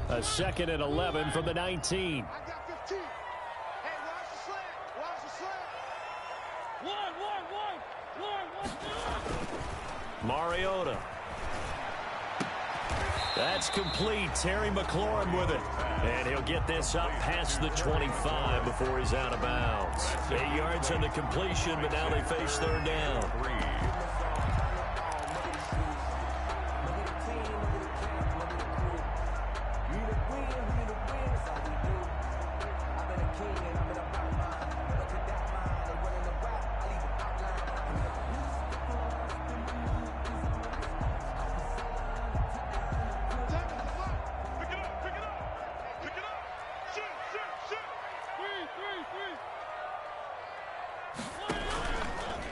A 2nd and 11 from the 19. I got 15. Hey, watch the slant. Watch the slant. Mariota. That's complete. Terry McLaurin with it. And he'll get this up past the 25 before he's out of bounds. 8 yards on the completion, but now they face 3rd down.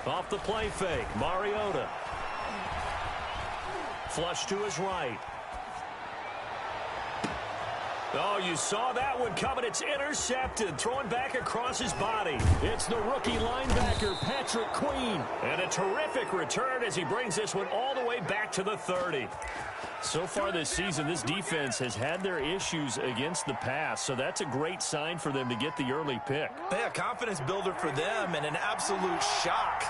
Off the play fake, Mariota. Flush to his right. Oh, you saw that one coming. It's intercepted. Throwing back across his body. It's the rookie linebacker, Patrick Queen. And a terrific return as he brings this one all the way back to the 30. So far this season, this defense has had their issues against the pass, so that's a great sign for them to get the early pick. Yeah, confidence builder for them and an absolute shock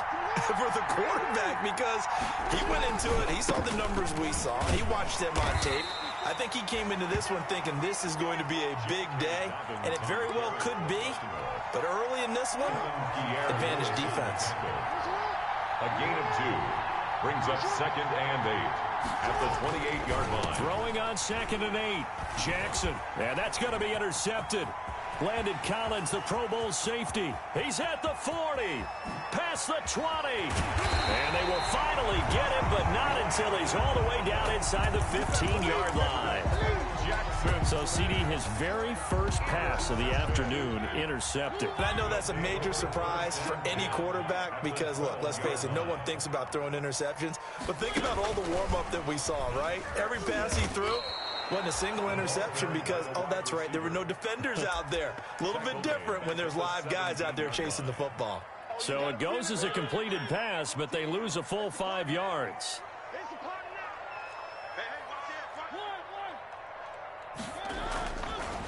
for the quarterback because he went into it, he saw the numbers we saw, he watched them on tape. I think he came into this one thinking this is going to be a big day, and it very well could be, but early in this one, advantage defense. A gain of 2 brings up 2nd and 8. At the 28-yard line. Throwing on 2nd and 8. Jackson. And that's going to be intercepted. Landon Collins, the Pro Bowl safety. He's at the 40. Past the 20. And they will finally get him, but not until he's all the way down inside the 15-yard line. So CD, his very first pass of the afternoon intercepted. And I know that's a major surprise for any quarterback because, look, let's face it, no one thinks about throwing interceptions. But think about all the warm-up that we saw, right? Every pass he threw wasn't a single interception because, oh, that's right, there were no defenders out there. A little bit different when there's live guys out there chasing the football. So it goes as a completed pass, but they lose a full 5 yards.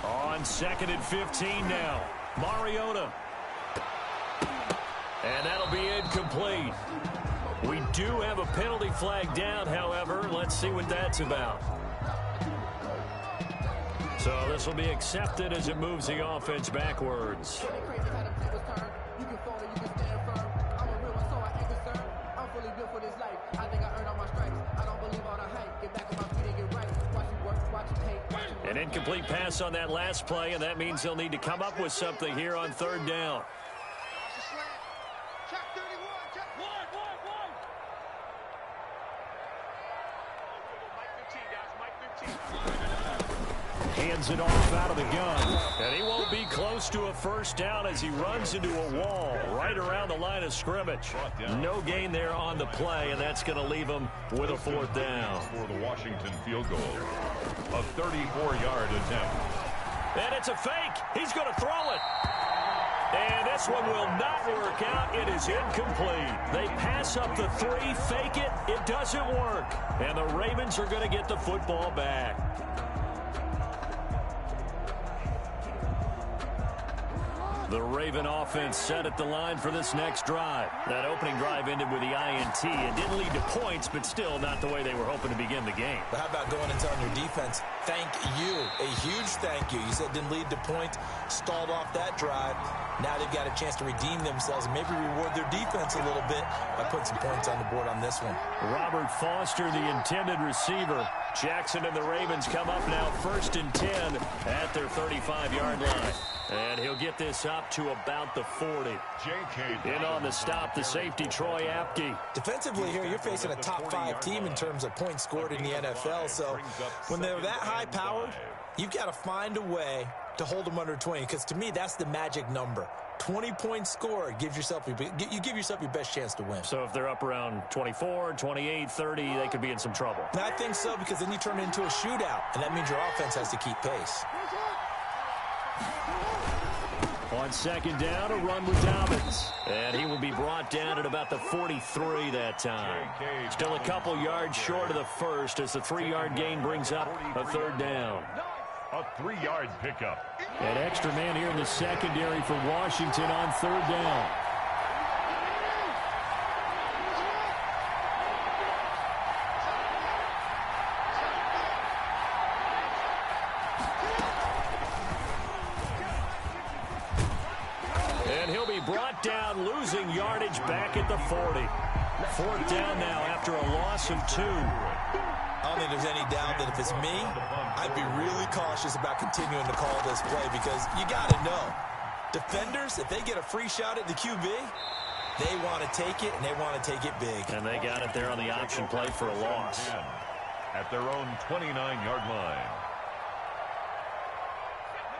On 2nd and 15 now. Mariota. And that'll be incomplete. We do have a penalty flag down, however. Let's see what that's about. So this will be accepted as it moves the offense backwards. An incomplete pass on that last play, and that means they'll need to come up with something here on 3rd down. Hands it off out of the gun. And he won't be close to a first down as he runs into a wall right around the line of scrimmage. No gain there on the play, and that's going to leave him with a 4th down. For the Washington field goal. A 34-yard attempt. And it's a fake. He's going to throw it. And this one will not work out. It is incomplete. They pass up the 3, fake it. It doesn't work. And the Ravens are going to get the football back. The Raven offense set at the line for this next drive. That opening drive ended with the INT. It didn't lead to points, but still not the way they were hoping to begin the game. But how about going and telling your defense, thank you, a huge thank you. You said didn't lead to points, stalled off that drive. Now they've got a chance to redeem themselves and maybe reward their defense a little bit by putting some points on the board on this one. Robert Foster, the intended receiver. Jackson and the Ravens come up now 1st and 10 at their 35-yard line. And he'll get this up to about the 40. In on the stop, the safety, Troy Apke. Defensively here, you're facing a top 5 team in terms of points scored in the NFL. So when they're that high powered, you've got to find a way to hold them under 20. Because to me, that's the magic number. 20 points scored gives yourself you give yourself your best chance to win. So if they're up around 24, 28, 30, they could be in some trouble. And I think so, because then you turn it into a shootout, and that means your offense has to keep pace. On 2nd down, a run with Dobbins. And he will be brought down at about the 43 that time. Still a couple yards short of the first as the 3-yard gain brings up a 3rd down. A 3-yard pickup. An extra man here in the secondary for Washington on third down. And he'll be brought down, losing yardage back at the 40. Fourth down now after a loss of 2. I don't think there's any doubt that if it's me, I'd be really cautious about continuing to call this play because you got to know, defenders, if they get a free shot at the QB, they want to take it, and they want to take it big. And they got it there on the option play for a loss. At their own 29-yard line.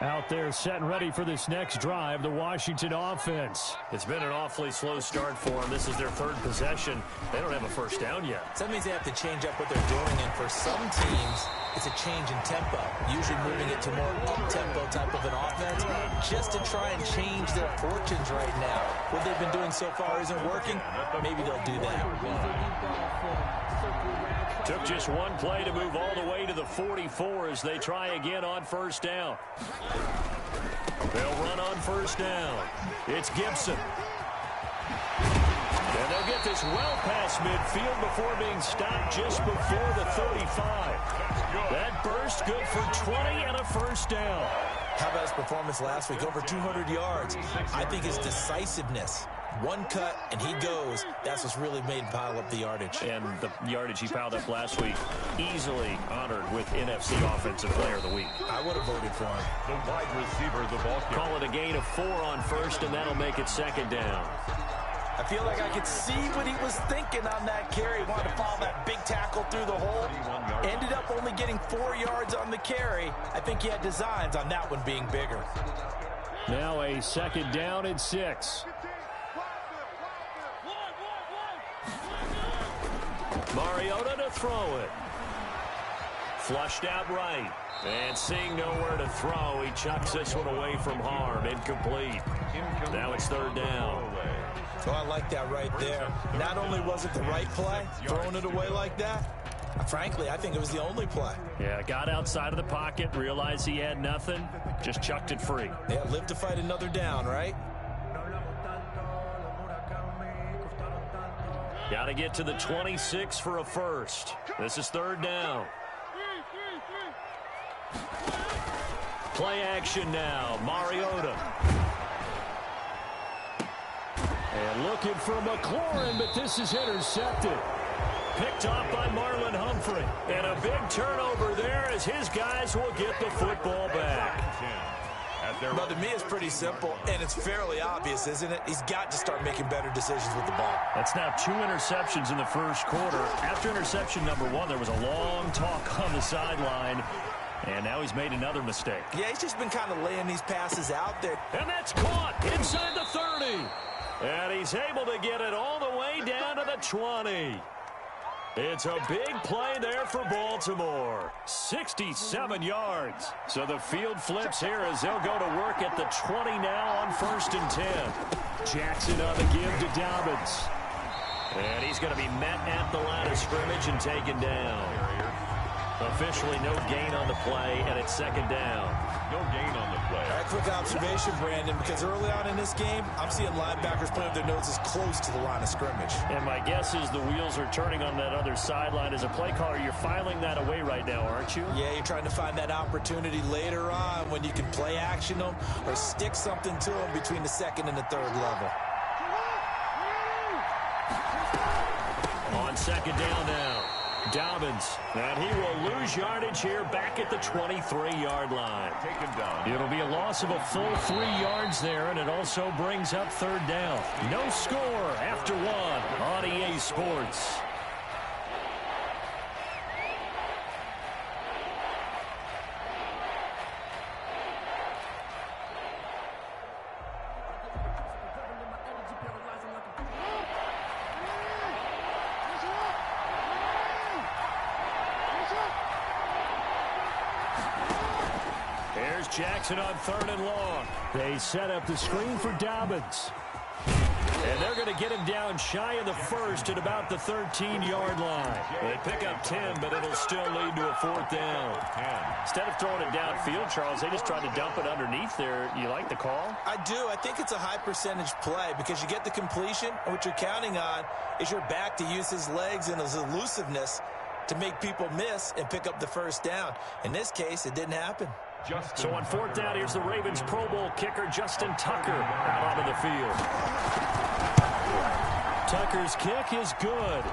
Out there set and ready for this next drive, the Washington offense. It's been an awfully slow start for them. This is their third possession. They don't have a first down yet. So that means they have to change up what they're doing, and for some teams, it's a change in tempo, usually moving it to more up-tempo type of an offense, just to try and change their fortunes right now. What they've been doing so far isn't working. Maybe they'll do that. Took just one play to move all the way to the 44 as they try again on first down. They'll run on first down. It's Gibson. And they'll get this well past midfield before being stopped just before the 35. That burst good for 20 and a first down. How about his performance last week? Over 200 yards. I think his decisiveness. One cut, and he goes. That's what's really made him pile up the yardage. And the yardage he piled up last week, easily honored with NFC Offensive Player of the Week. I would have voted for him. The wide receiver, the ball carrier. Call it a gain of 4 on first, and that'll make it second down. I feel like I could see what he was thinking on that carry. He wanted to follow that big tackle through the hole. Ended up only getting 4 yards on the carry. I think he had designs on that one being bigger. Now a second down and 6. Mariota to throw it. Flushed out right. And seeing nowhere to throw, he chucks this one away from harm. Incomplete. Now it's third down. So I like that right there. Not only was it the right play, throwing it away like that, frankly, I think it was the only play. Yeah, got outside of the pocket, realized he had nothing, just chucked it free. Yeah, live to fight another down, right? Got to get to the 26 for a first. This is third down. Play action now. Mariota. And looking for McLaurin, but this is intercepted. Picked off by Marlon Humphrey. And a big turnover there as his guys will get the football back. But to me, it's pretty simple, and it's fairly obvious, isn't it? He's got to start making better decisions with the ball. That's now 2 interceptions in the first quarter. After interception number 1, there was a long talk on the sideline, and now he's made another mistake. Yeah, he's just been kind of laying these passes out there. And that's caught inside the 30. And he's able to get it all the way down to the 20. It's a big play there for Baltimore. 67 yards. So the field flips here as they'll go to work at the 20 now on 1st and 10. Jackson on the give to Dobbins. And he's going to be met at the line of scrimmage and taken down. Officially no gain on the play, and it's second down. No gain on the play. All right, quick observation, Brandon, because early on in this game, I'm seeing linebackers putting their noses close to the line of scrimmage. And my guess is the wheels are turning on that other sideline. As a play caller, you're filing that away right now, aren't you? Yeah, you're trying to find that opportunity later on when you can play action them or stick something to them between the 2nd and the 3rd level. On second down now. Dobbins, and he will lose yardage here back at the 23-yard line. Taken down. It'll be a loss of a full 3 yards there, and it also brings up third down. No score after 1 on EA Sports. Jackson on 3rd and long. They set up the screen for Dobbins. And they're going to get him down shy of the first at about the 13-yard line. They pick up 10, but it'll still lead to a 4th down. Instead of throwing it downfield, Charles, they just tried to dump it underneath there. You like the call? I do. I think it's a high-percentage play because you get the completion, and what you're counting on is your back to use his legs and his elusiveness to make people miss and pick up the 1st down. In this case, it didn't happen. So on 4th down, here's the Ravens Pro Bowl kicker, Justin Tucker, out onto the field. Tucker's kick is good.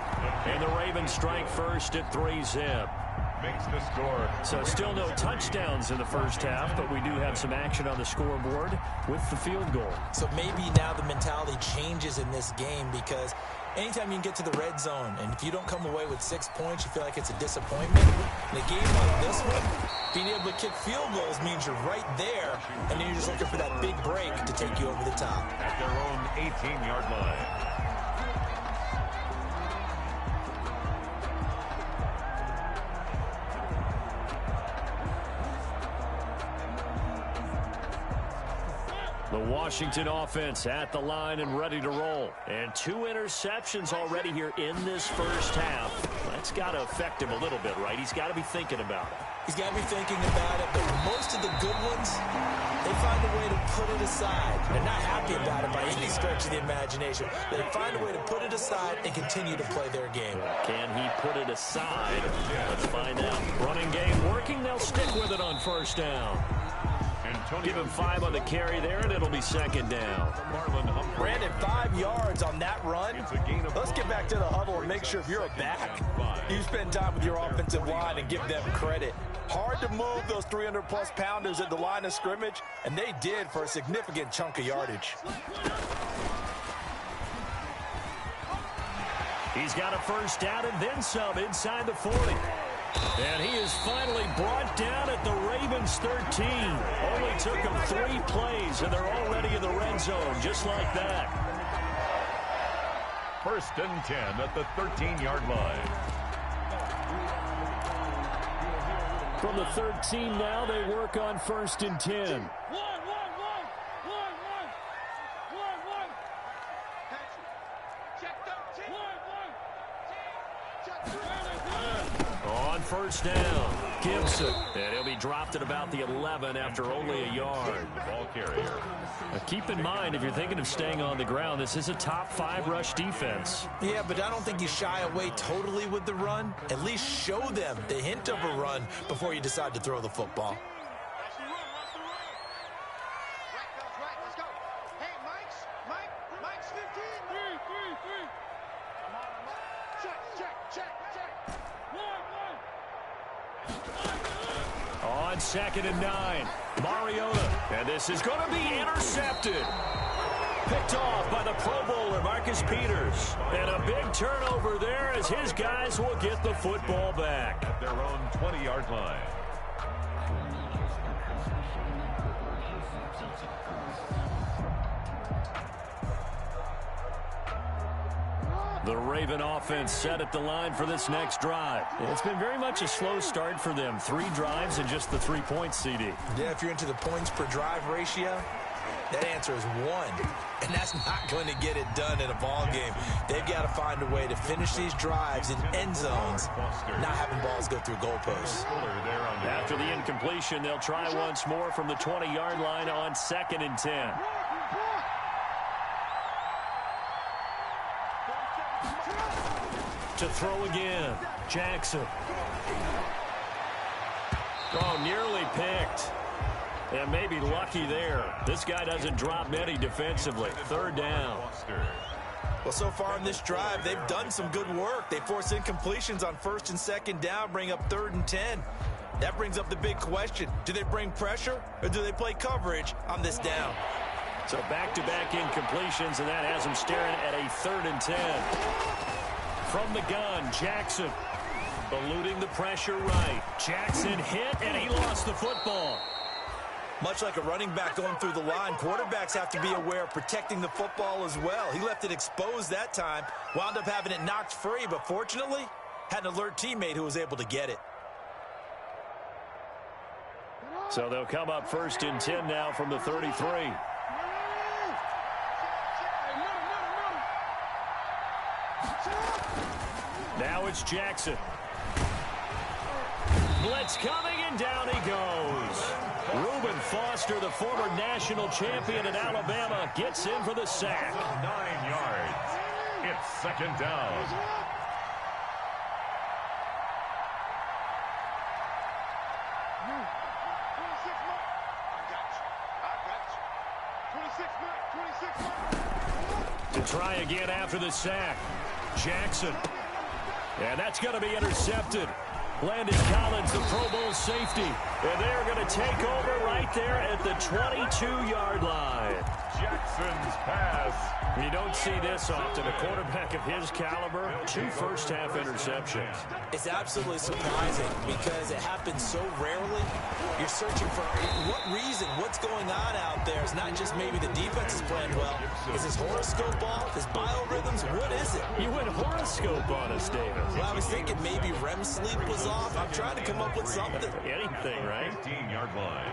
And the Ravens strike first at 3-zip. Makes the score. So still no touchdowns in the first half, but we do have some action on the scoreboard with the field goal. So maybe now the mentality changes in this game because anytime you can get to the red zone, and if you don't come away with 6 points, you feel like it's a disappointment. In a game like this one, being able to kick field goals means you're right there, and then you're just looking for that big break to take you over the top. At their own 18-yard line. The Washington offense at the line and ready to roll. And 2 interceptions already here in this first half. That's got to affect him a little bit, right? He's got to be thinking about it. He's got to be thinking about it, but most of the good ones, they find a way to put it aside. They're not happy about it by any stretch of the imagination. They find a way to put it aside and continue to play their game. Can he put it aside? Let's find out. Running game working. They'll stick with it on 1st down. Give him 5 on the carry there, and it'll be 2nd down. Brandon, 5 yards on that run. Let's get back to the huddle and make sure if you're a back, you spend time with your offensive line and give them credit. Hard to move those 300-plus pounders at the line of scrimmage, and they did for a significant chunk of yardage. He's got a 1st down and then some inside the 40. And he is finally brought down at the Ravens 13. Only took him 3 plays, and they're already in the red zone, just like that. 1st and 10 at the 13-yard line. From the 13 now, they work on 1st and 10. On 1st down, Gibson. And he'll be dropped at about the 11 after only a yard. Ball carrier. Now keep in mind, if you're thinking of staying on the ground, this is a top 5 rush defense. Yeah, but I don't think you shy away totally with the run. At least show them the hint of a run before you decide to throw the football. On 2nd and 9, Mariota. And this is going to be intercepted. Picked off by the Pro Bowler, Marcus Peters. And a big turnover there as his guys will get the football back. At their own 20-yard line. The Raven offense set at the line for this next drive. It's been very much a slow start for them. 3 drives and just the 3 points, CD. Yeah, if you're into the points per drive ratio, that answer is 1. And that's not going to get it done in a ball game. They've got to find a way to finish these drives in end zones, not having balls go through goalposts. After the incompletion, they'll try once more from the 20-yard line on 2nd and 10. To throw again, Jackson. Oh, nearly picked. And maybe lucky there. This guy doesn't drop many defensively. 3rd down. Well, so far in this drive, they've done some good work. They force incompletions on 1st and 2nd down, bring up 3rd and 10. That brings up the big question. Do they bring pressure or do they play coverage on this down? So back-to-back incompletions, and that has them staring at a 3rd and 10. From the gun, Jackson eluding the pressure right. Jackson hit, and he lost the football. Much like a running back going through the line, quarterbacks have to be aware of protecting the football as well. He left it exposed that time, wound up having it knocked free, but fortunately, had an alert teammate who was able to get it. So they'll come up 1st and 10 now from the 33. Now it's Jackson. Blitz coming, and down he goes. Reuben Foster, the former national champion at Alabama, gets in for the sack. 9 yards. It's second down. To try again after the sack. Jackson. And that's going to be intercepted. Landon Collins, the Pro Bowl safety. And they're going to take over right there at the 22-yard line. Jackson's pass. You don't see this often. A quarterback of his caliber, 2 first-half interceptions. It's absolutely surprising because it happens so rarely. You're searching for what reason, what's going on out there. It's not just maybe the defense is playing well. Is his horoscope off? His biorhythms? What is it? You went horoscope on us, Davis. Well, I was thinking maybe REM sleep was off. I'm trying to come up with something. Anything, right? 15-yard line.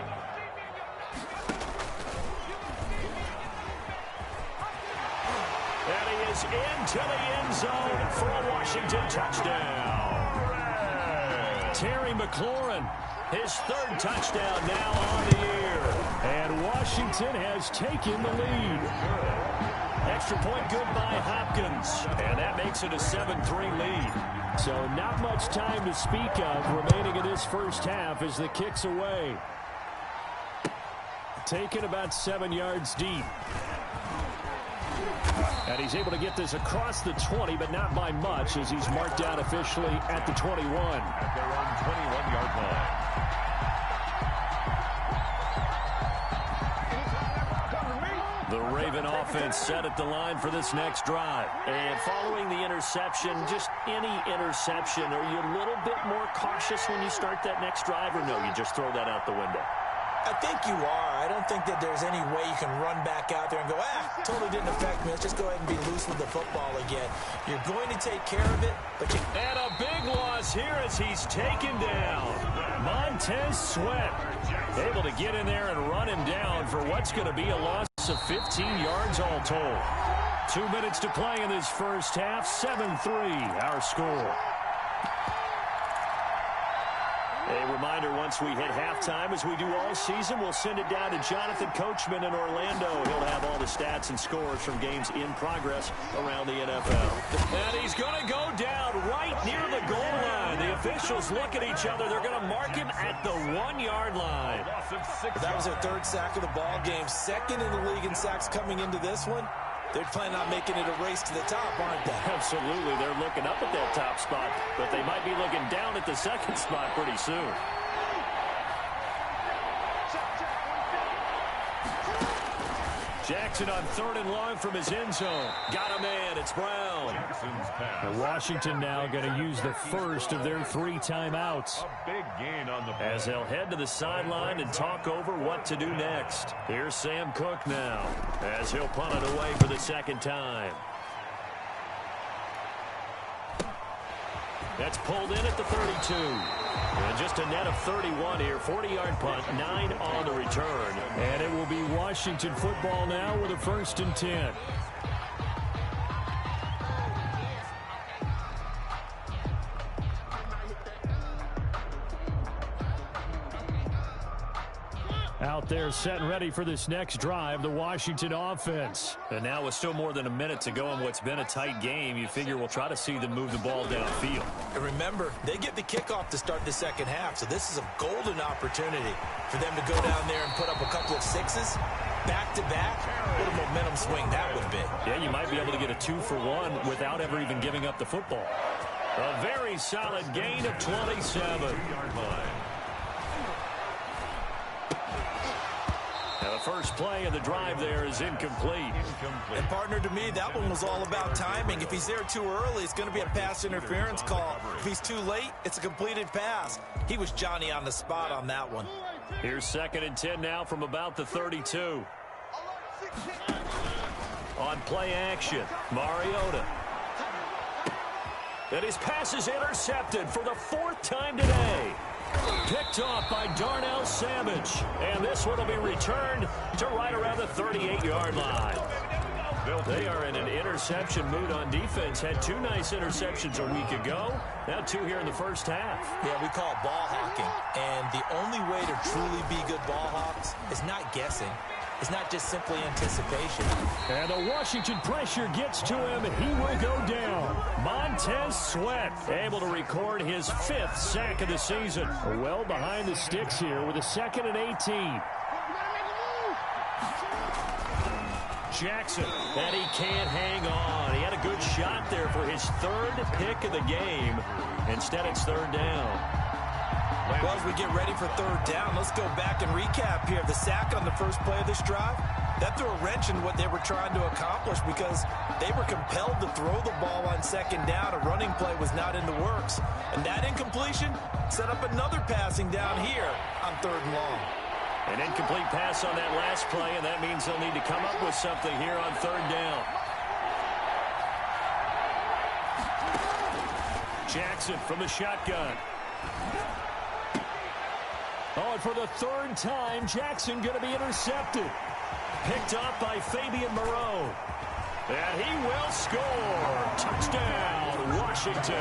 And he is into the end zone for a Washington touchdown. Terry McLaurin, his 3rd touchdown now on the year. And Washington has taken the lead. Extra point good by Hopkins. And that makes it a 7-3 lead. So not much time to speak of remaining in this first half as the kick's away. Taken about 7 yards deep. And he's able to get this across the 20, but not by much, as he's marked out officially at the 21. At their own 21-yard line. The Raven offense set at the line for this next drive. And following the interception, just any interception, are you a little bit more cautious when you start that next drive, or no, you just throw that out the window? I think you are. I don't think that there's any way you can run back out there and go, totally didn't affect me. Let's just go ahead and be loose with the football again. You're going to take care of it, but you... And a big loss here as he's taken down. Montez Sweat able to get in there and run him down for what's going to be a loss of 15 yards all told. 2 minutes to play in this first half. 7-3 our score. A reminder, once we hit halftime, as we do all season, we'll send it down to Jonathan Coachman in Orlando. He'll have all the stats and scores from games in progress around the NFL. And he's going to go down right near the goal line. The officials look at each other. They're going to mark him at the 1-yard line. That was their 3rd sack of the ball game. 2nd in the league in sacks coming into this one. They're planning on making it a race to the top, aren't they? Absolutely. They're looking up at that top spot, but they might be looking down at the 2nd spot pretty soon. Jackson on 3rd and long from his end zone. Got a man. It's Brown. And Washington now going to use the first of their 3 timeouts. A big gain on the as they'll head to the sideline and talk over what to do next. Here's Sam Cook now as he'll punt it away for the 2nd time. That's pulled in at the 32. And just a net of 31 here. 40-yard punt, 9 on the return. And it will be Washington football now with a 1st and 10. Out there set and ready for this next drive, the Washington offense. And now with still more than a minute to go in what's been a tight game, you figure we'll try to see them move the ball downfield. And remember, they get the kickoff to start the 2nd half, so this is a golden opportunity for them to go down there and put up a couple of 6s back-to-back. What a momentum swing that would be. Yeah, you might be able to get a 2-for-1 without ever even giving up the football. A very solid gain of 27. Now the first play of the drive there is incomplete. And partner, to me, that one was all about timing. If he's there too early, it's going to be a pass interference call. If he's too late, it's a completed pass. He was Johnny on the spot on that one. Here's 2nd and 10 now from about the 32. On play action, Mariota. And his pass is intercepted for the 4th time today. Picked off by Darnell Savage. And this one will be returned to right around the 38-yard line. They are in an interception mood on defense. Had 2 nice interceptions a week ago. Now 2 here in the first half. Yeah, we call it ball hawking. And the only way to truly be good ball hawks is not guessing. It's not just simply anticipation. And the Washington pressure gets to him. He will go down. Montez Sweat able to record his 5th sack of the season. Well behind the sticks here with a 2nd and 18. Jackson, and he can't hang on. He had a good shot there for his 3rd pick of the game. Instead, it's 3rd down. Well, as we get ready for 3rd down, let's go back and recap here. The sack on the first play of this drive, that threw a wrench in what they were trying to accomplish because they were compelled to throw the ball on 2nd down. A running play was not in the works. And that incompletion set up another passing down here on 3rd and long. An incomplete pass on that last play, and that means they'll need to come up with something here on 3rd down. Jackson from the shotgun. Oh, and for the 3rd time, Jackson going to be intercepted. Picked up by Fabian Moreau. And he will score. Touchdown, Washington.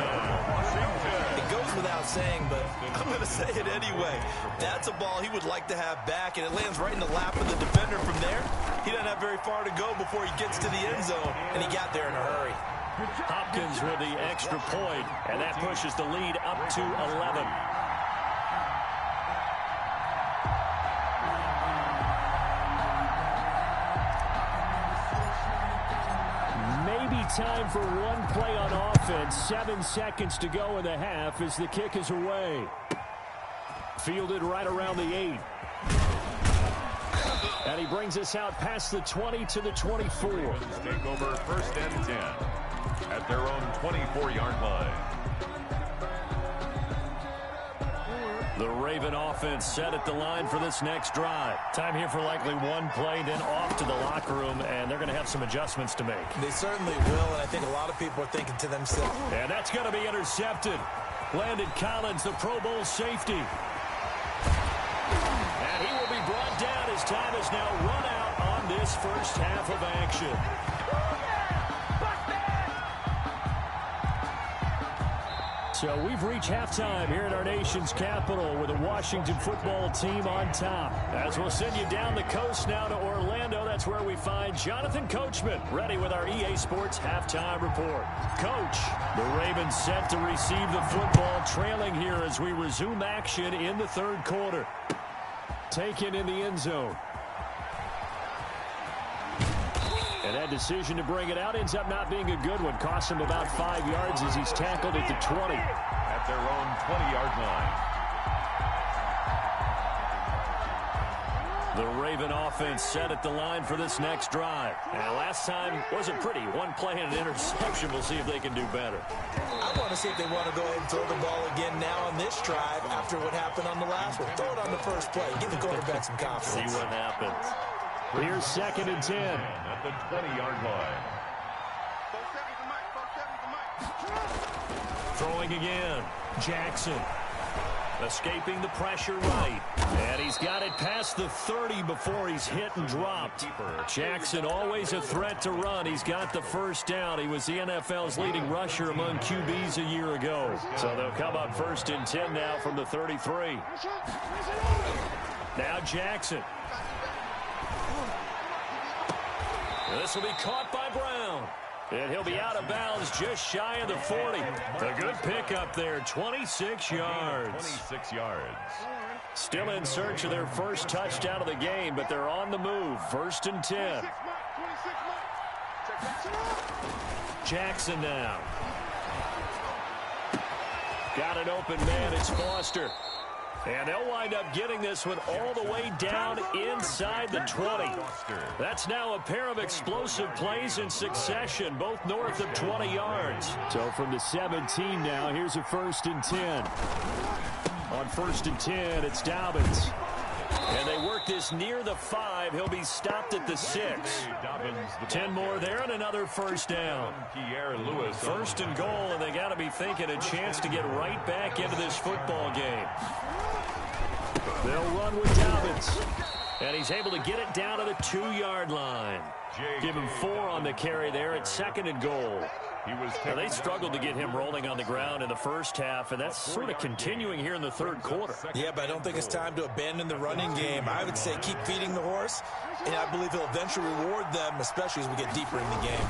It goes without saying, but I'm going to say it anyway. That's a ball he would like to have back, and it lands right in the lap of the defender from there. He doesn't have very far to go before he gets to the end zone, and he got there in a hurry. Hopkins with the extra point, and that pushes the lead up to 11. Time for one play on offense. 7 seconds to go in the half as the kick is away. Fielded right around the 8. And he brings us out past the 20 to the 24. Take over 1st and 10 at their own 24-yard line. The Raven offense set at the line for this next drive. Time here for likely one play, then off to the locker room, and they're going to have some adjustments to make. They certainly will, and I think a lot of people are thinking to themselves. And that's going to be intercepted. Landon Collins, the Pro Bowl safety. And he will be brought down as time is now run out on this first half of action. So we've reached halftime here at our nation's capital with the Washington football team on top. As we'll send you down the coast now to Orlando, that's where we find Jonathan Coachman ready with our EA Sports halftime report. Coach, the Ravens set to receive the football, trailing here as we resume action in the 3rd quarter. Taken in the end zone. And that decision to bring it out ends up not being a good one. Costs him about 5 yards as he's tackled at the 20. At their own 20-yard line. The Raven offense set at the line for this next drive. And last time wasn't pretty. One play and an interception. We'll see if they can do better. I want to see if they want to go ahead and throw the ball again now on this drive after what happened on the last one. Throw it on the first play. Give the quarterback some confidence. See what happens. Here's 2nd and 10. At the 20-yard line. Throwing again. Jackson. Escaping the pressure right. And he's got it past the 30 before he's hit and dropped. Jackson always a threat to run. He's got the 1st down. He was the NFL's leading rusher among QBs a year ago. So they'll come up 1st and 10 now from the 33. Now Jackson. This will be caught by Brown. And he'll be out of bounds just shy of the 40. A good pickup there, 26 yards. 26 yards. Still in search of their first touchdown of the game, but they're on the move. 1st and 10. Jackson now. Got an open man, it's Foster. And they'll wind up getting this one all the way down inside the 20. That's now a pair of explosive plays in succession, both north of 20 yards. So from the 17 now, here's a 1st and 10. On 1st and 10, it's Dobbins. And they work this near the 5. He'll be stopped at the 6. 10 more there and another 1st down. 1st and goal, and they got to be thinking a chance to get right back into this football game. They'll run with Dobbins. And he's able to get it down to the 2-yard line. Give him 4 on the carry there at 2nd and goal. Now, they struggled to get him rolling on the ground in the first half, and that's sort of continuing here in the third quarter. Yeah, but I don't think it's time to abandon the running game. I would say keep feeding the horse, and I believe he'll eventually reward them, especially as we get deeper in the game.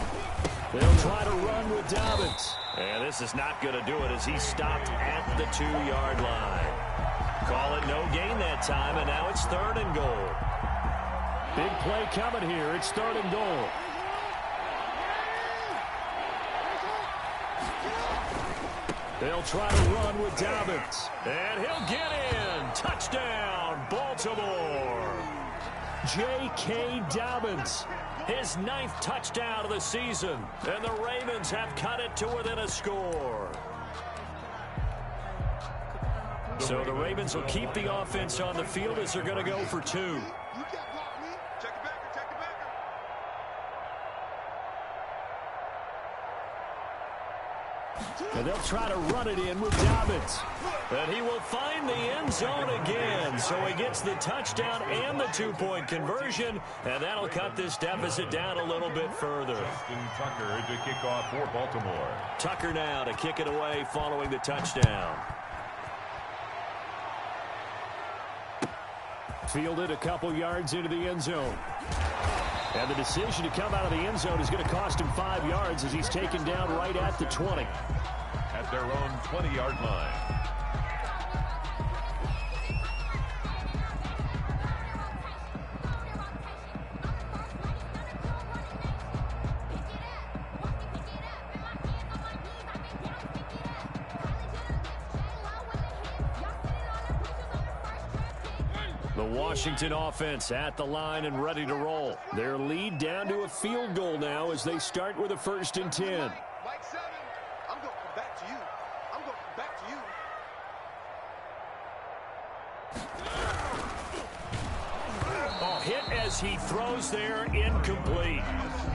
They'll try to run with Dobbins. And this is not going to do it as he's stopped at the 2-yard line. Call it no gain that time, and now it's 3rd and goal. Big play coming here. It's 3rd and goal. They'll try to run with Dobbins. And he'll get in. Touchdown, Baltimore. J.K. Dobbins. His 9th touchdown of the season. And the Ravens have cut it to within a score. So the Ravens will keep the offense on the field as they're going to go for 2. And they'll try to run it in with Dobbins. And he will find the end zone again. So he gets the touchdown and the 2-point conversion. And that'll cut this deficit down a little bit further. Justin Tucker to kick off for Baltimore. Tucker now to kick it away following the touchdown. Fielded a couple yards into the end zone. And the decision to come out of the end zone is going to cost him 5 yards as he's taken down right at the 20. At their own 20-yard line. The Washington offense at the line and ready to roll. Their lead down to a field goal now as they start with a 1st and 10. Mike 7, I'm going to come back to you. I'm going to come back to you. Oh, hit as he throws there, incomplete.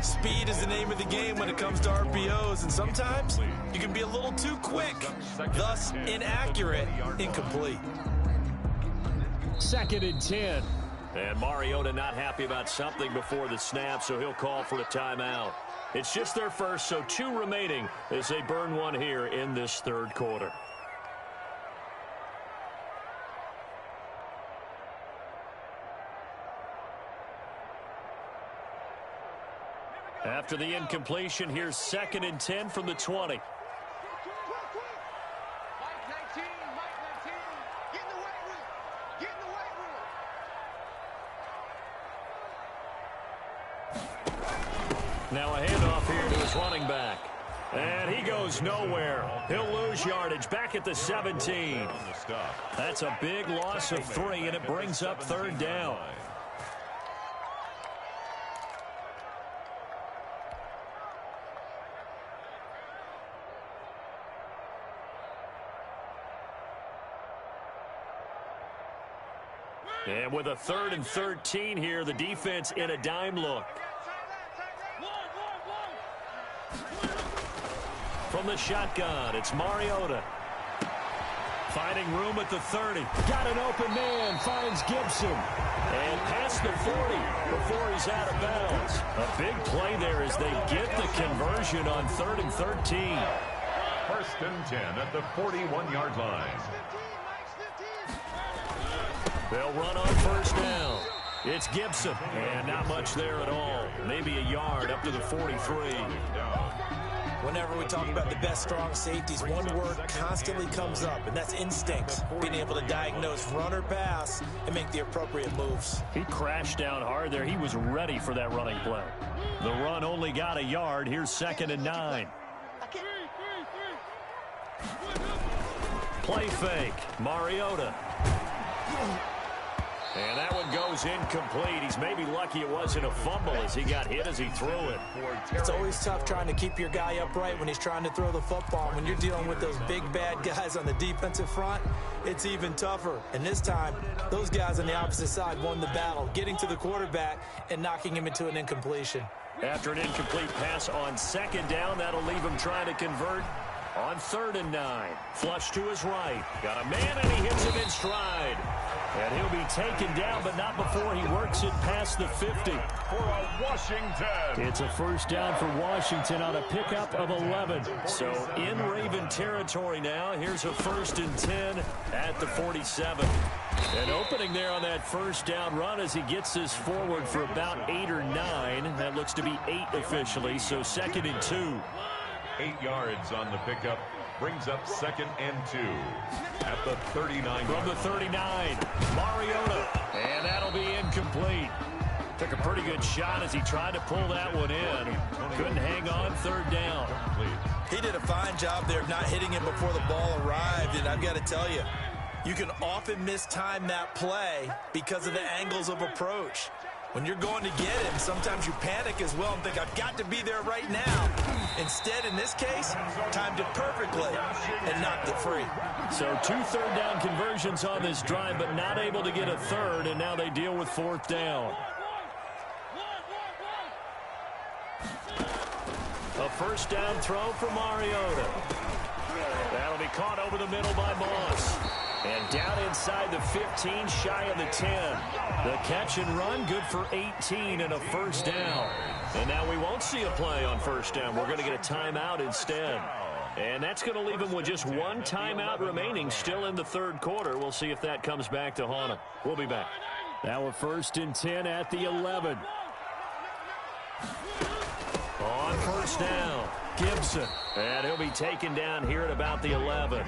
Speed is the name of the game when it comes to RPOs, and sometimes you can be a little too quick, thus inaccurate, incomplete. 2nd and 10. And Mariota not happy about something before the snap, so he'll call for a timeout. It's just their first, so 2 remaining as they burn one here in this 3rd quarter. After the incompletion, here's 2nd and 10 from the 20. Now a handoff here to his running back. And he goes nowhere. He'll lose yardage back at the 17. That's a big loss of 3, and it brings up 3rd down. And with a 3rd and 13 here, the defense in a dime look. From the shotgun, it's Mariota. Finding room at the 30. Got an open man, finds Gibson. And past the 40 before he's out of bounds. A big play there as they get the conversion on 3rd and 13. 1st and 10 at the 41-yard line. They'll run on 1st down. It's Gibson. And not much there at all. Maybe a yard up to the 43. Whenever we talk about the best strong safeties, one word constantly comes up, and that's instinct. Being able to diagnose run or pass and make the appropriate moves. He crashed down hard there. He was ready for that running play. The run only got a yard. Here's 2nd and 9. Play fake. Mariota. And that one goes incomplete. He's maybe lucky it wasn't a fumble as he got hit as he threw it. It's always tough trying to keep your guy upright when he's trying to throw the football. When you're dealing with those big, bad guys on the defensive front, it's even tougher. And this time, those guys on the opposite side won the battle, getting to the quarterback and knocking him into an incompletion. After an incomplete pass on 2nd down, that'll leave him trying to convert On 3rd and 9. Flush to his right. Got a man, and he hits him in stride. And he'll be taken down, but not before he works it past the 50. For Washington. It's a first down for Washington on a pickup of 11. So in Raven territory now. Here's a 1st and 10 at the 47. And opening there on that first down run as he gets this forward for about 8 or 9. That looks to be 8 officially, so 2nd and 2. 8 yards on the pickup. Brings up 2nd and 2 at the 39. From the 39, Mariota. And that'll be incomplete. Took a pretty good shot as he tried to pull that one in. Couldn't hang on 3rd down. He did a fine job there of not hitting it before the ball arrived, and I've got to tell you, you can often mistime that play because of the angles of approach. When you're going to get him, sometimes you panic as well and think, I've got to be there right now. Instead, in this case, timed it perfectly and knocked it free. So 2 3rd down conversions on this drive, but not able to get a 3rd, and now they deal with 4th down. A first down throw for Mariota. That'll be caught over the middle by Moss. And down inside the 15, shy of the 10. The catch and run, good for 18 and a first down. And now we won't see a play on first down. We're going to get a timeout instead. And that's going to leave him with just 1 timeout remaining still in the 3rd quarter. We'll see if that comes back to haunt him. We'll be back. Now a 1st and 10 at the 11. On first down, Gibson. And he'll be taken down here at about the 11.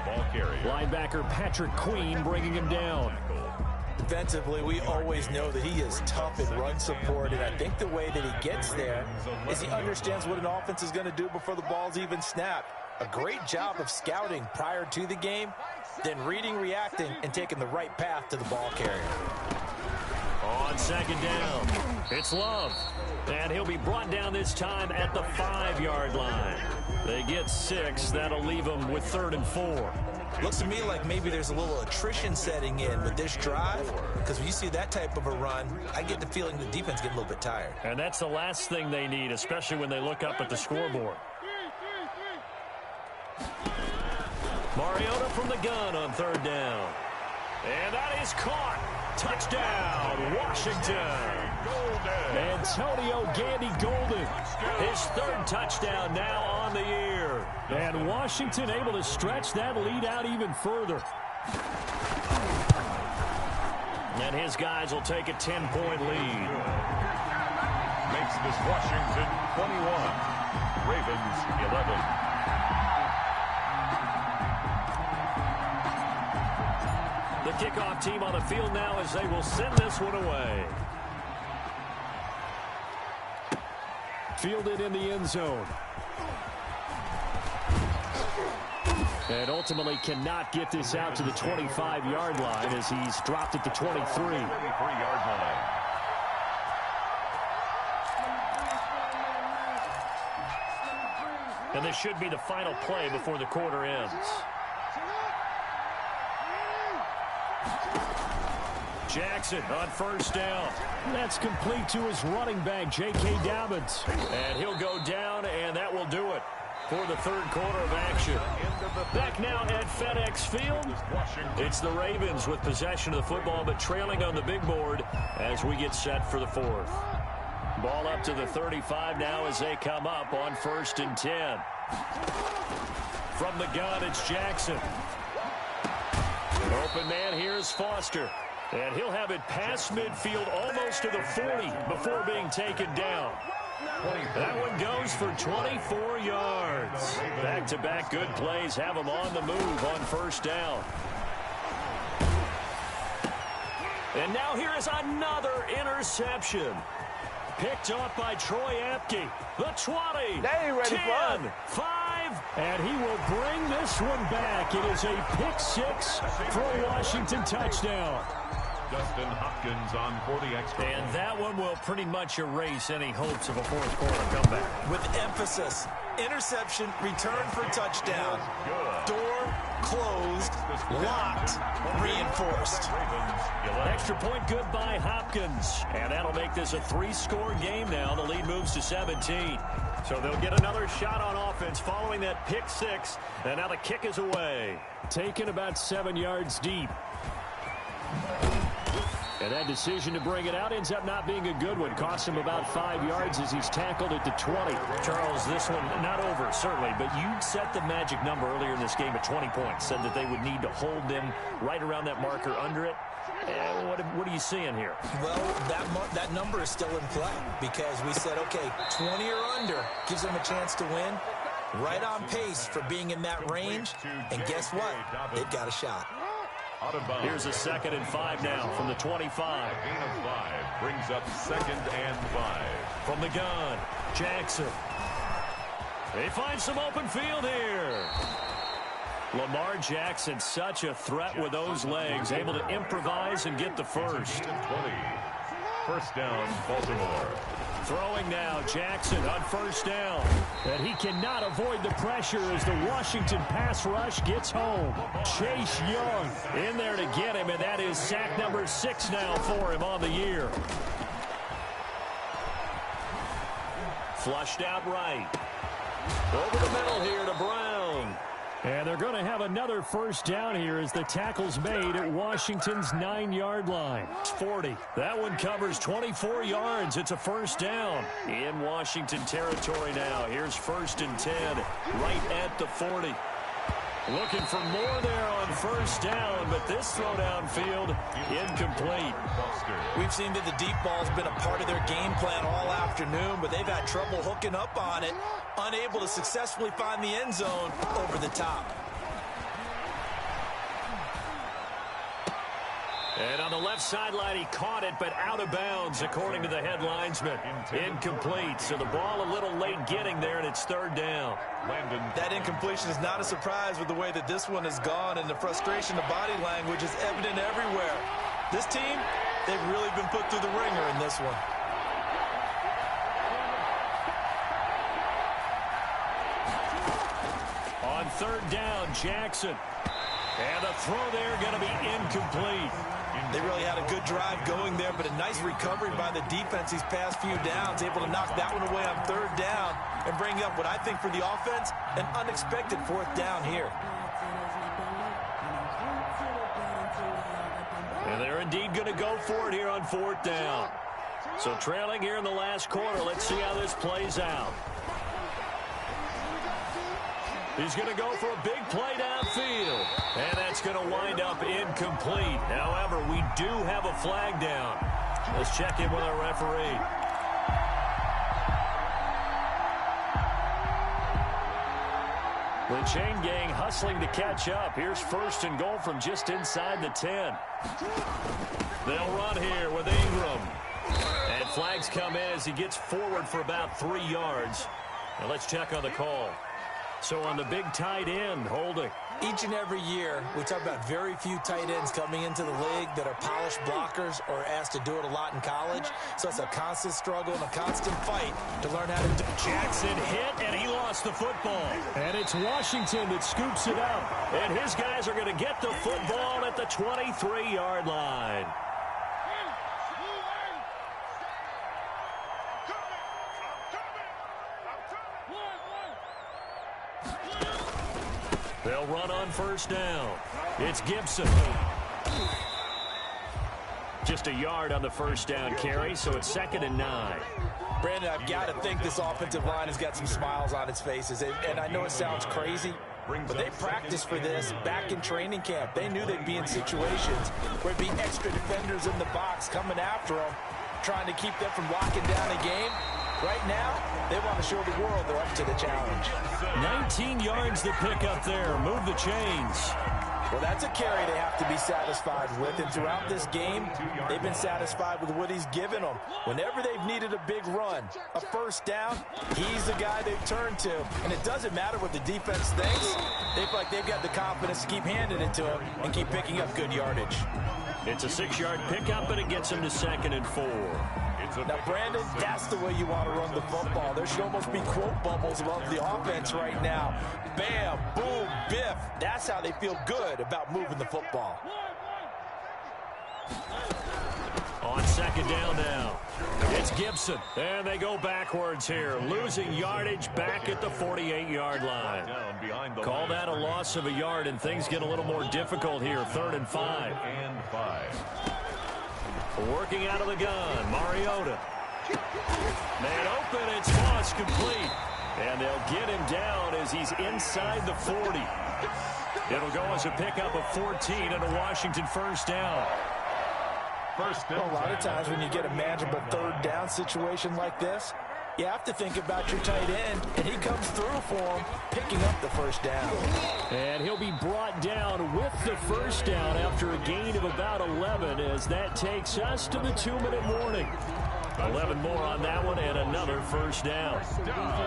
Ball carrier. Linebacker Patrick Queen bringing him down. Defensively, we always know that he is tough in run support, and I think the way that he gets there is he understands what an offense is going to do before the ball's even snapped. A great job of scouting prior to the game, then reading, reacting, and taking the right path to the ball carrier. On 2nd down, it's Love. And he'll be brought down this time at the 5-yard line. They get 6. That'll leave them with 3rd and 4. Looks to me like maybe there's a little attrition setting in with this drive, because when you see that type of a run, I get the feeling the defense get a little bit tired. And that's the last thing they need, especially when they look up at the scoreboard. Mariota from the gun on 3rd down. And that is caught. Touchdown, Washington. Antonio Gandy-Golden, his 3rd touchdown now on the year. And Washington able to stretch that lead out even further. And his guys will take a 10-point lead. Makes this Washington 21. Ravens 11. The kickoff team on the field now as they will send this one away. Fielded in the end zone. And ultimately cannot get this out to the 25-yard line as he's dropped at the 23. 33-yard line. And this should be the final play before the quarter ends. Jackson on first down. That's complete to his running back, J.K. Dobbins. And he'll go down, and that will do it for the 3rd quarter of action. Back now at FedEx Field, it's the Ravens with possession of the football, but trailing on the big board as we get set for the 4th. Ball up to the 35 now as they come up on 1st and 10. From the gun, it's Jackson. Open man, here's Foster. And he'll have it past midfield almost to the 40 before being taken down. That one goes for 24 yards. Back-to-back good plays have him on the move on first down. And now here is another interception. Picked off by Troy Apke. The 20, 10, 5, and he will bring this one back. It is a pick-6 for a Washington touchdown. Dustin Hopkins on for the extra. And that one will pretty much erase any hopes of a 4th quarter comeback. With emphasis, interception, return for touchdown. Door closed, locked, reinforced. Extra point good by Hopkins. And that'll make this a 3-score game now. The lead moves to 17. So they'll get another shot on offense following that pick six. And now the kick is away. Taken about 7 yards deep. And that decision to bring it out ends up not being a good one. Cost him about 5 yards as he's tackled at the 20. Charles, this one not over, certainly, but you set the magic number earlier in this game at 20 points. Said that they would need to hold them right around that marker under it. What are you seeing here? Well, that number is still in play because we said, okay, 20 or under gives them a chance to win. Right on pace for being in that range. And guess what? They've got a shot. Here's a 2nd and 5 now from the 25. A gain of 5 brings up 2nd and 5. From the gun, Jackson. They find some open field here. Lamar Jackson, such a threat with those legs, able to improvise and get the first. 20. First down, Baltimore. Throwing now, Jackson on first down. And he cannot avoid the pressure as the Washington pass rush gets home. Chase Young in there to get him, and that is sack number 6 now for him on the year. Flushed out right. Over the middle here to Brown. And they're going to have another first down here as the tackle's made at Washington's 9-yard line. It's 40. That one covers 24 yards. It's a first down in Washington territory now. Here's 1st and 10 right at the 40. Looking for more there on first down, but this throw downfield incomplete. We've seen that the deep ball's been a part of their game plan all afternoon, but they've had trouble hooking up on it, unable to successfully find the end zone over the top. And on the left sideline, he caught it, but out of bounds, according to the head linesman. Incomplete, so the ball a little late getting there, and it's 3rd down. That incompletion is not a surprise with the way that this one has gone, and the frustration of body language is evident everywhere. This team, they've really been put through the ringer in this one. On 3rd down, Jackson. And the throw there going to be incomplete. They really had a good drive going there, but a nice recovery by the defense these past few downs, able to knock that one away on 3rd down and bring up what I think for the offense, an unexpected 4th down here. And they're indeed going to go for it here on 4th down. So trailing here in the last quarter, let's see how this plays out. He's going to go for a big play downfield. And that's going to wind up incomplete. However, we do have a flag down. Let's check in with our referee. The chain gang hustling to catch up. Here's 1st and goal from just inside the 10. They'll run here with Ingram. And flags come in as he gets forward for about 3 yards. Now let's check on the call. So on the big tight end, holding. Each and every year, we talk about very few tight ends coming into the league that are polished blockers or asked to do it a lot in college. So it's a constant struggle and a constant fight to learn how to do it. Jackson hit, and he lost the football. And it's Washington that scoops it up. And his guys are going to get the football at the 23-yard line. They'll run on first down. It's Gibson. Just a yard on the first down carry, so it's 2nd and 9. Brandon, I've got to think this offensive line has got some smiles on its faces. And I know it sounds crazy, but they practiced for this back in training camp. They knew they'd be in situations where there'd be extra defenders in the box coming after them, trying to keep them from locking down a game. Right now, they want to show the world they're up to the challenge. 19 yards to pick up there. Move the chains. Well, that's a carry they have to be satisfied with. And throughout this game, they've been satisfied with what he's given them. Whenever they've needed a big run, a first down, he's the guy they've turned to. And it doesn't matter what the defense thinks. They feel like they've got the confidence to keep handing it to him and keep picking up good yardage. It's a 6-yard pickup, and it gets him to 2nd and 4. Now, Brandon, that's the way you want to run the football. There should almost be quote bubbles above the offense right now. Bam, boom, biff. That's how they feel good about moving the football. On second down now. It's Gibson, and they go backwards here, losing yardage back at the 48-yard line. Call that a loss of a yard, and things get a little more difficult here, 3rd and 5. Working out of the gun, Mariota. Man open, it's lost complete. And they'll get him down as he's inside the 40. It'll go as a pickup of 14 and a Washington first down. A lot of times when you get a manageable 3rd down situation like this, you have to think about your tight end, and he comes through for him, picking up the first down. And he'll be brought down with the first down after a gain of about 11 as that takes us to the 2-minute warning. 11 more on that one and another first down.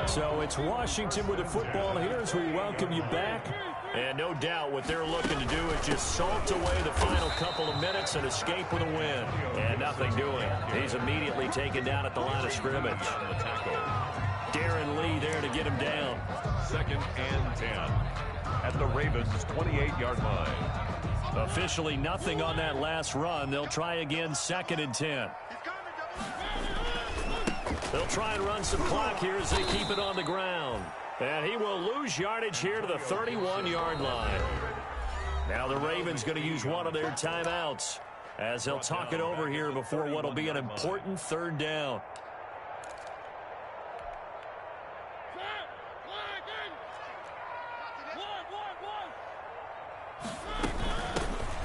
So it's Washington with the football here as we welcome you back. And no doubt what they're looking to do is just salt away the final couple of minutes and escape with a win. And nothing doing. He's immediately taken down at the line of scrimmage. Darren Lee there to get him down. 2nd and 10 at the Ravens' 28-yard line. Officially nothing on that last run. They'll try again 2nd and 10. They'll try and run some clock here as they keep it on the ground. And he will lose yardage here to the 31-yard line. Now the Ravens going to use one of their timeouts as they'll talk it over here before what will be an important 3rd down.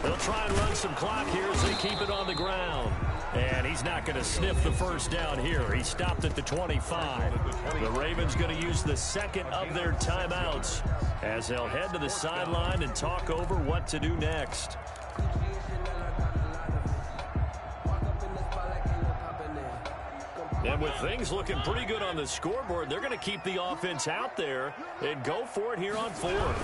They'll try and run some clock here as they keep it on the ground. And he's not going to sniff the first down here. He stopped at the 25. The Ravens going to use the 2nd of their timeouts as they'll head to the sideline and talk over what to do next. And with things looking pretty good on the scoreboard, they're going to keep the offense out there and go for it here on 4th.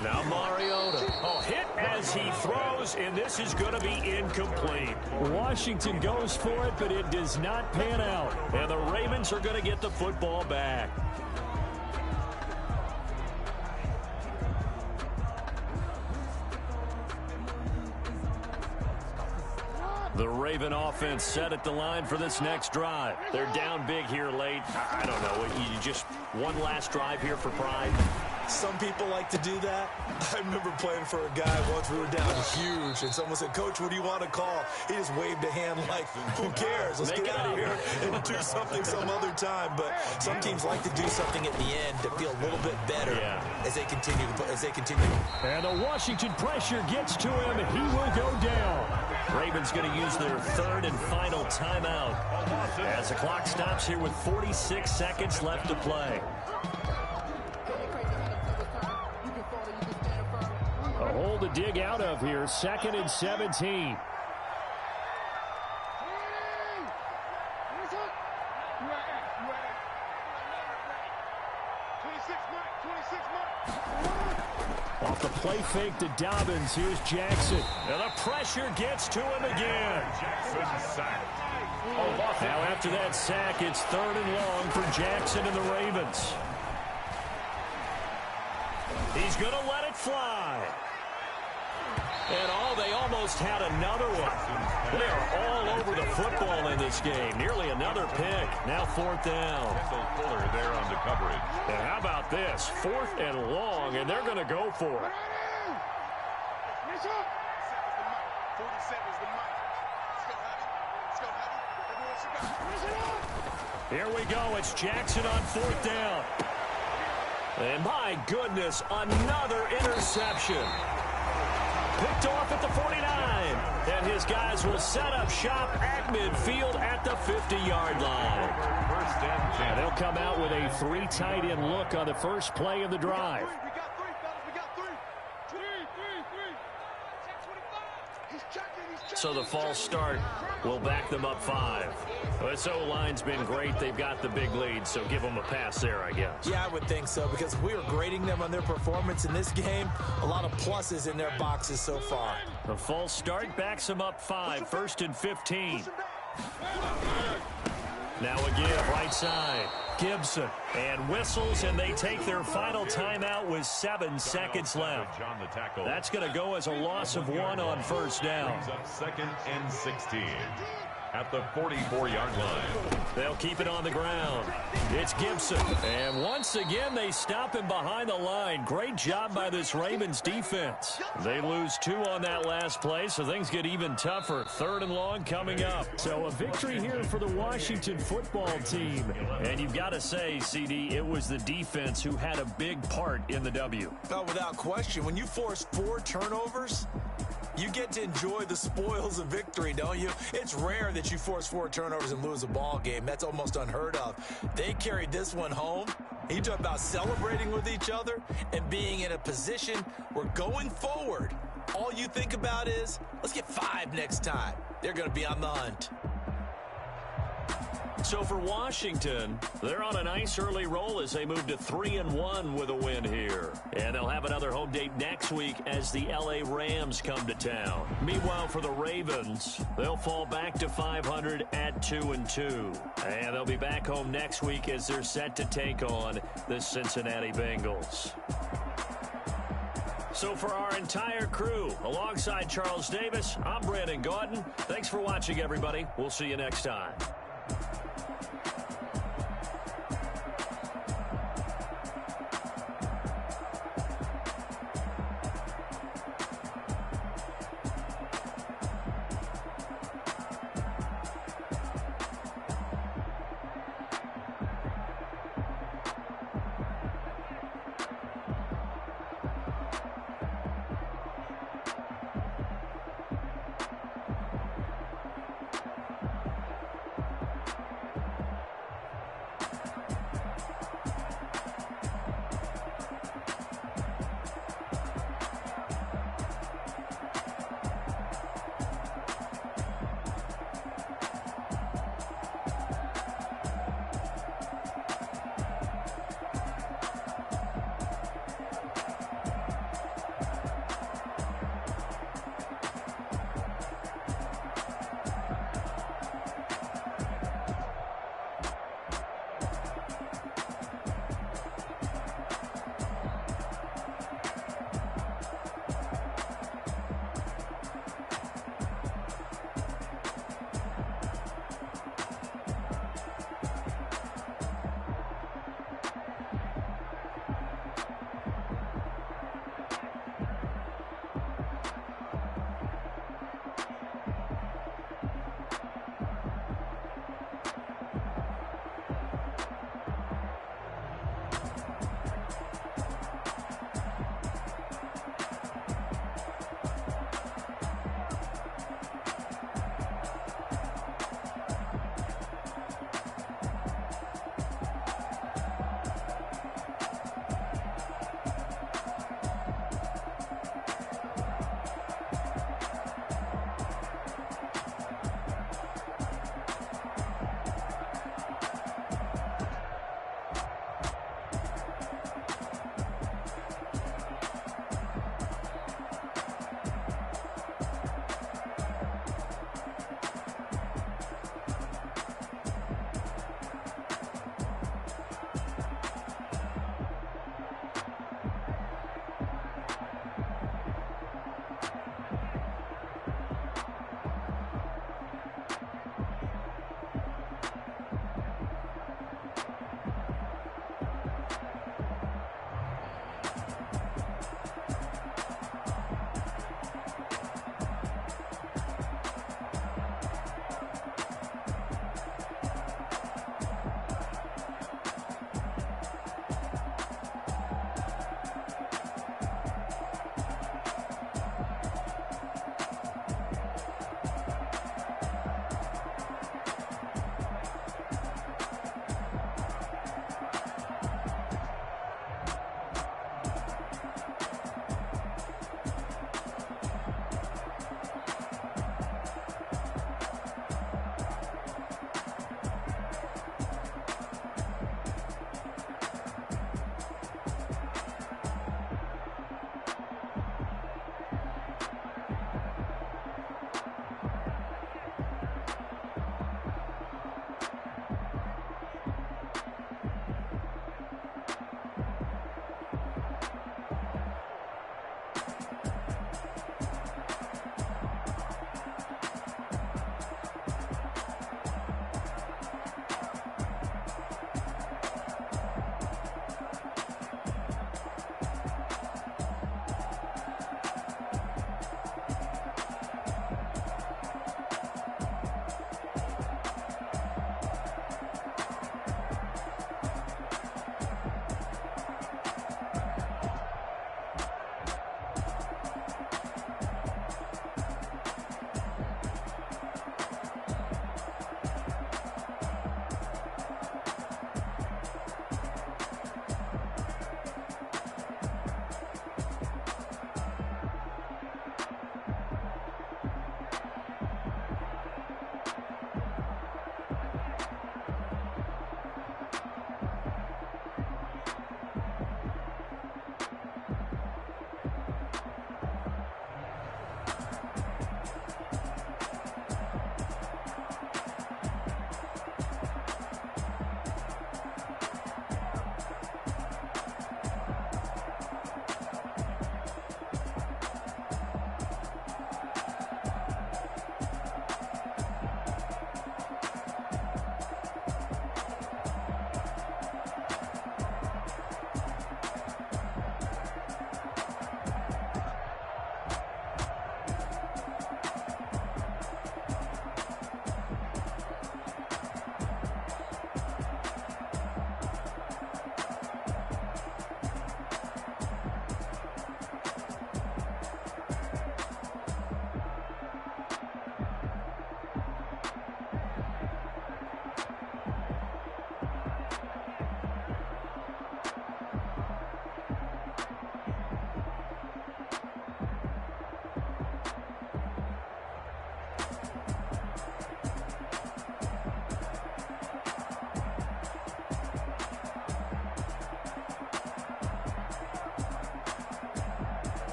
Now Mariota. Oh, hit as he throws, and this is going to be incomplete. Washington goes for it, but it does not pan out. And the Ravens are going to get the football back. The Raven offense set at the line for this next drive. They're down big here late. I don't know. You just one last drive here for pride. Some people like to do that. I remember playing for a guy once. We were down huge, and someone said, "Coach, what do you want to call?" He just waved a hand like, "Who cares? Let's get out of here and do something some other time." But some teams like to do something at the end to feel a little bit better as they continue. And the Washington pressure gets to him, and he will go down. Ravens going to use their 3rd and final timeout as the clock stops here with 46 seconds left to play. A hole to dig out of here, 2nd and 17. Off the play fake to Dobbins, here's Jackson. And the pressure gets to him again. Now after that sack, it's 3rd and long for Jackson and the Ravens. He's going to let it fly. And they almost had another one. They are all over the football in this game. Nearly another pick. Now 4th down. Fuller there on the coverage. And how about this? 4th and long, and they're going to go for it. Here we go. It's Jackson on 4th down. And my goodness, another interception. Picked off at the 49. And his guys will set up shop at midfield at the 50-yard line. And they'll come out with a 3 tight end look on the first play of the drive. We got 3, fellas. We got 3. 3. He's checking. So the false start will back them up 5. This O-line's been great. They've got the big lead, so give them a pass there, I guess. Yeah, I would think so, because we are grading them on their performance in this game. A lot of pluses in their boxes so far. The false start backs them up 5, 1st and 15. Now again, right side. Gibson. And whistles, and they take their final timeout with 7 seconds left. That's going to go as a loss of 1 on first down. Brings up 2nd and 16 at the 44-yard line. They'll keep it on the ground. It's Gibson. And once again, they stop him behind the line. Great job by this Ravens defense. They lose 2 on that last play, so things get even tougher. 3rd and long coming up. So a victory here for the Washington football team. And you've got to say, CD, it was the defense who had a big part in the W. Oh, without question. When you force 4 turnovers, you get to enjoy the spoils of victory, don't you? It's rare that you force 4 turnovers and lose a ball game. That's almost unheard of. They carried this one home. You talk about celebrating with each other and being in a position where going forward, all you think about is, let's get 5 next time. They're going to be on the hunt. So for Washington, they're on a nice early roll as they move to 3-1 with a win here. And they'll have another home date next week as the LA Rams come to town. Meanwhile, for the Ravens, they'll fall back to 500 at 2-2. And they'll be back home next week as they're set to take on the Cincinnati Bengals. So for our entire crew, alongside Charles Davis, I'm Brandon Gaudin. Thanks for watching, everybody. We'll see you next time.